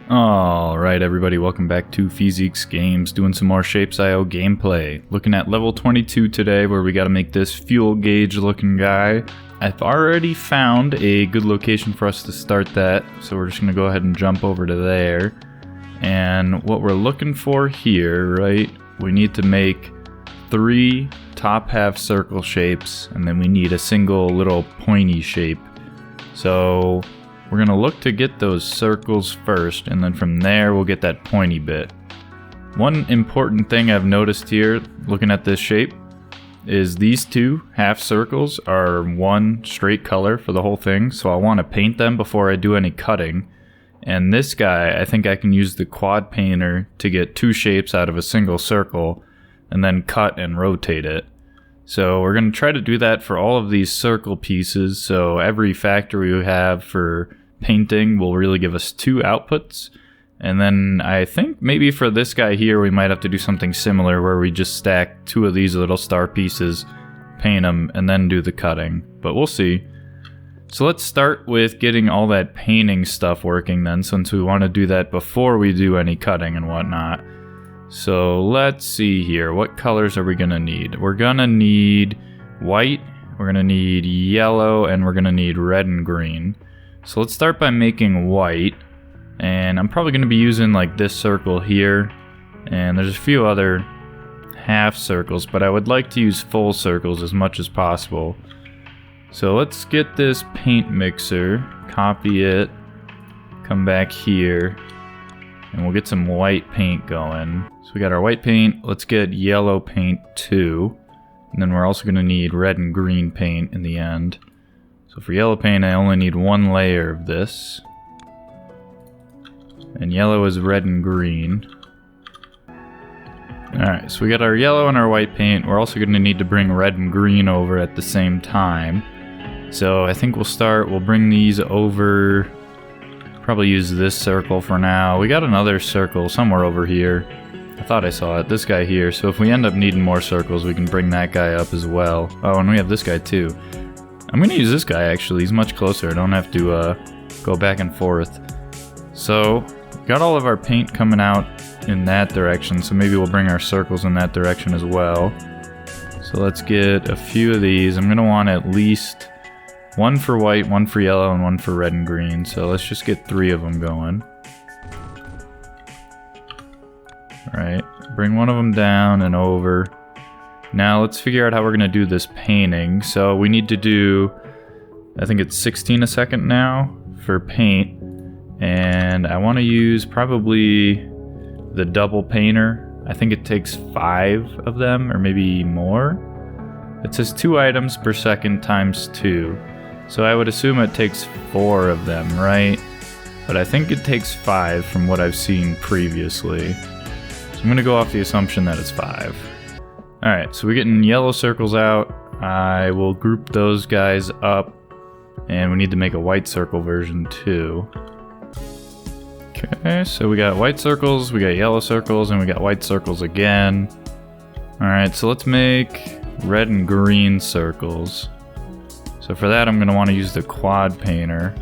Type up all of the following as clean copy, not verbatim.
Alright everybody, welcome back to Feeziks Games, doing some more Shapez.io gameplay. Looking at level 22 today, where we gotta make this fuel gauge looking guy. I've already found a good location for us to start that, so we're just gonna go ahead and jump over to there. And what we're looking for here, right, we need to make 3 top half circle shapes, and then we need a single little pointy shape. So we're going to look to get those circles first, and then from there we'll get that pointy bit. One important thing I've noticed here, looking at this shape, is these 2 half circles are one straight color for the whole thing, so I want to paint them before I do any cutting. And this guy, I think I can use the quad painter to get 2 shapes out of a single circle, and then cut and rotate it. So we're going to try to do that for all of these circle pieces, so every factor we have for painting will really give us 2 outputs. And then I think maybe for this guy here we might have to do something similar where we just stack 2 of these little star pieces, paint them, and then do the cutting. But we'll see. So let's start with getting all that painting stuff working then, since we want to do that before we do any cutting and whatnot. So let's see here, what colors are we gonna need? We're gonna need white, we're gonna need yellow, and we're gonna need red and green. So let's start by making white, and I'm probably gonna be using like this circle here, and there's a few other half circles, but I would like to use full circles as much as possible. So let's get this paint mixer, copy it, come back here, and we'll get some white paint going. So we got our white paint, let's get yellow paint too. And then we're also going to need red and green paint in the end. So for yellow paint, I only need 1 layer of this. And yellow is red and green. Alright, so we got our yellow and our white paint. We're also going to need to bring red and green over at the same time. So I think we'll bring these over. Probably use this circle for now. We got another circle somewhere over here. I thought I saw it. This guy here. So if we end up needing more circles, we can bring that guy up as well. Oh, and we have this guy too. I'm going to use this guy actually. He's much closer. I don't have to go back and forth. So we got all of our paint coming out in that direction. So maybe we'll bring our circles in that direction as well. So let's get a few of these. I'm going to want at least 1 for white, 1 for yellow, and 1 for red and green. So let's just get 3 of them going. Alright, bring one of them down and over. Now let's figure out how we're going to do this painting. So we need to do, I think it's 16 a second now for paint. And I want to use probably the double painter. I think it takes 5 of them, or maybe more. It says 2 items per second times 2. So I would assume it takes 4 of them, right? But I think it takes 5 from what I've seen previously. So I'm going to go off the assumption that it's 5. Alright, so we're getting yellow circles out. I will group those guys up. And we need to make a white circle version too. Okay, so we got white circles, we got yellow circles, and we got white circles again. Alright, so let's make red and green circles. So for that, I'm going to want to use the quad painter.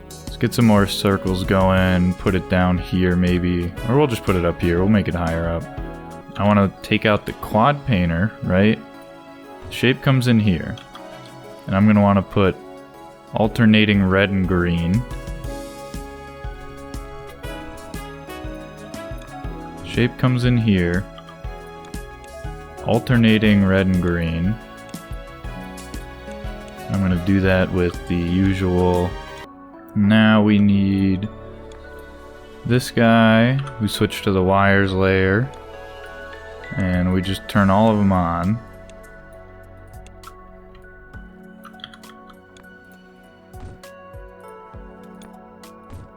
Let's get some more circles going, put it down here maybe, or we'll just put it up here, we'll make it higher up. I want to take out the quad painter, right? The shape comes in here. And I'm going to want to put alternating red and green. Shape comes in here. Alternating red and green. I'm going to do that with the usual. Now we need this guy. We switch to the wires layer. And we just turn all of them on.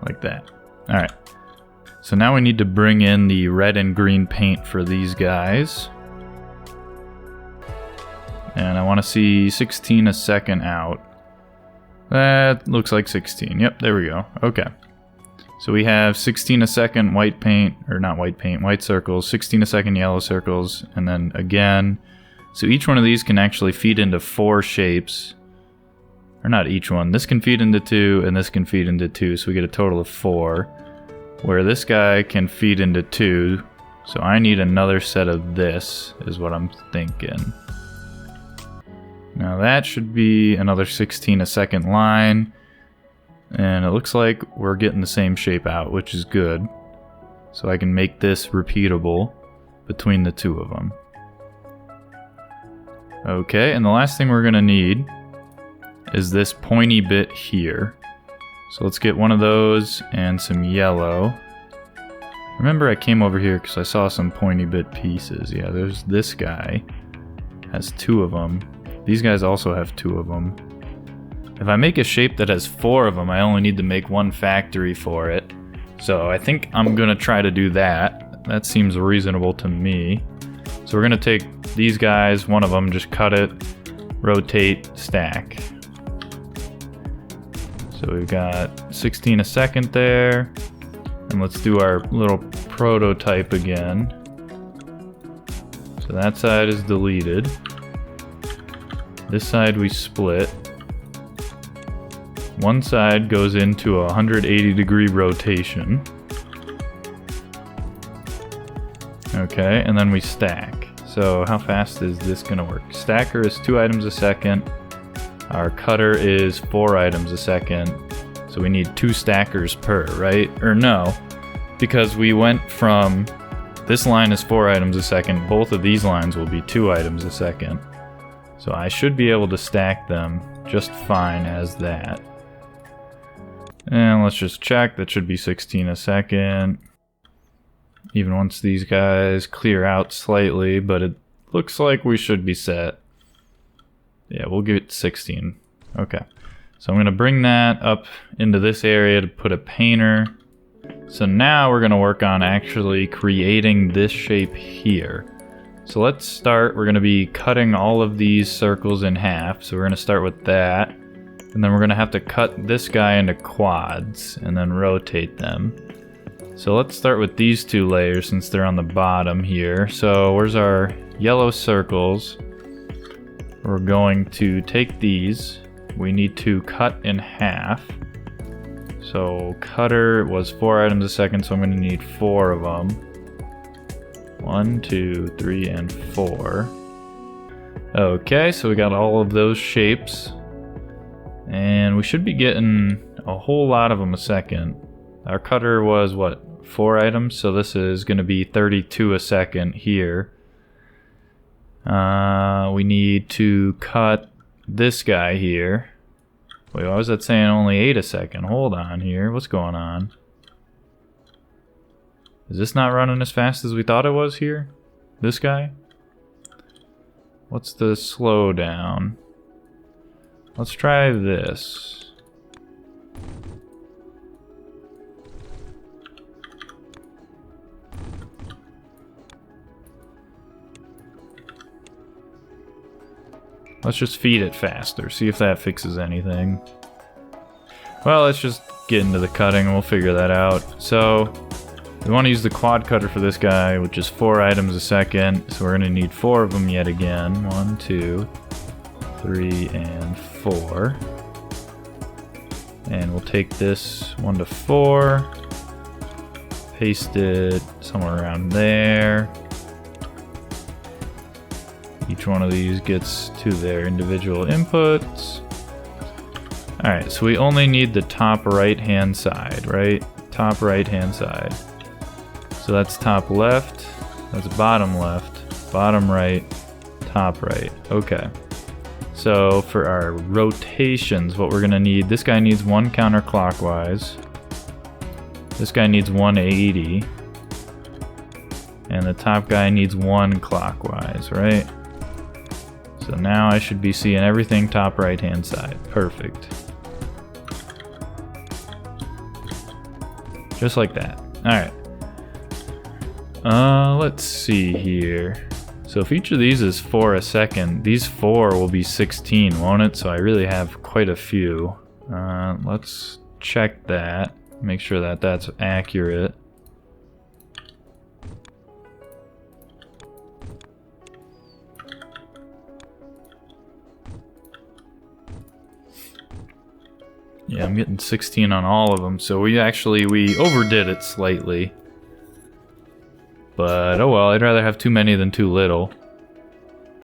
Like that. Alright. So now we need to bring in the red and green paint for these guys. And I want to see 16 a second out. That looks like 16. Yep, there we go. Okay. So we have 16 a second white paint, or not white paint, white circles, 16 a second yellow circles, and then again. So each one of these can actually feed into 4 shapes. Or not each one. This can feed into 2, and this can feed into 2, so we get a total of 4. where this guy can feed into 2. So I need another set of this, is what I'm thinking. Now that should be another 16 a second line. And it looks like we're getting the same shape out, which is good. So I can make this repeatable between the 2 of them. Okay, and the last thing we're gonna need is this pointy bit here. So let's get one of those and some yellow. Remember I came over here because I saw some pointy bit pieces. Yeah, there's this guy. Has 2 of them. These guys also have 2 of them. If I make a shape that has 4 of them, I only need to make 1 factory for it. So I think I'm gonna try to do that. That seems reasonable to me. So we're gonna take these guys, one of them, just cut it, rotate, stack. So we've got 16 a second there. And let's do our little prototype again. So that side is deleted. This side we split. One side goes into a 180-degree rotation. Okay, and then we stack. So how fast is this gonna work? Stacker is 2 items a second. Our cutter is 4 items a second. So we need 2 stackers per, right? Or no, because we went from, this line is 4 items a second, both of these lines will be 2 items a second. So I should be able to stack them just fine as that. And let's just check, that should be 16 a second. Even once these guys clear out slightly, but it looks like we should be set. Yeah, we'll give it 16. Okay. So I'm going to bring that up into this area to put a painter. So now we're going to work on actually creating this shape here. So let's start, we're going to be cutting all of these circles in half. So we're going to start with that. And then we're going to have to cut this guy into quads and then rotate them. So let's start with these 2 layers since they're on the bottom here. So where's our yellow circles? We're going to take these. We need to cut in half. So cutter was 4 items a second, so I'm going to need 4 of them. 1, 2, 3, and 4. Okay, so we got all of those shapes. And we should be getting a whole lot of them a second. Our cutter was, what, 4 items? So this is going to be 32 a second here. We need to cut this guy here. Wait, why was that saying only 8 a second? Hold on here. What's going on? Is this not running as fast as we thought it was here? This guy? What's the slowdown? Let's try this. Let's just feed it faster, see if that fixes anything. Well, let's just get into the cutting and we'll figure that out. So, we want to use the quad cutter for this guy, which is 4 items a second. So we're going to need 4 of them yet again. 1, 2, 3, and 4. And we'll take this 1 to 4. Paste it somewhere around there. Each one of these gets to their individual inputs. Alright, so we only need the top right hand side, right? Top right hand side. So that's top left, that's bottom left, bottom right, top right. Okay. So for our rotations, what we're gonna need, this guy needs 1 counterclockwise. This guy needs 180. And the top guy needs 1 clockwise, right? So now I should be seeing everything top right hand side. Perfect. Just like that. Alright. Let's see here. So if each of these is 4 a second, these 4 will be 16, won't it? So I really have quite a few. Let's check that. Make sure that that's accurate. Yeah, I'm getting 16 on all of them, so we overdid it slightly. But oh well, I'd rather have too many than too little.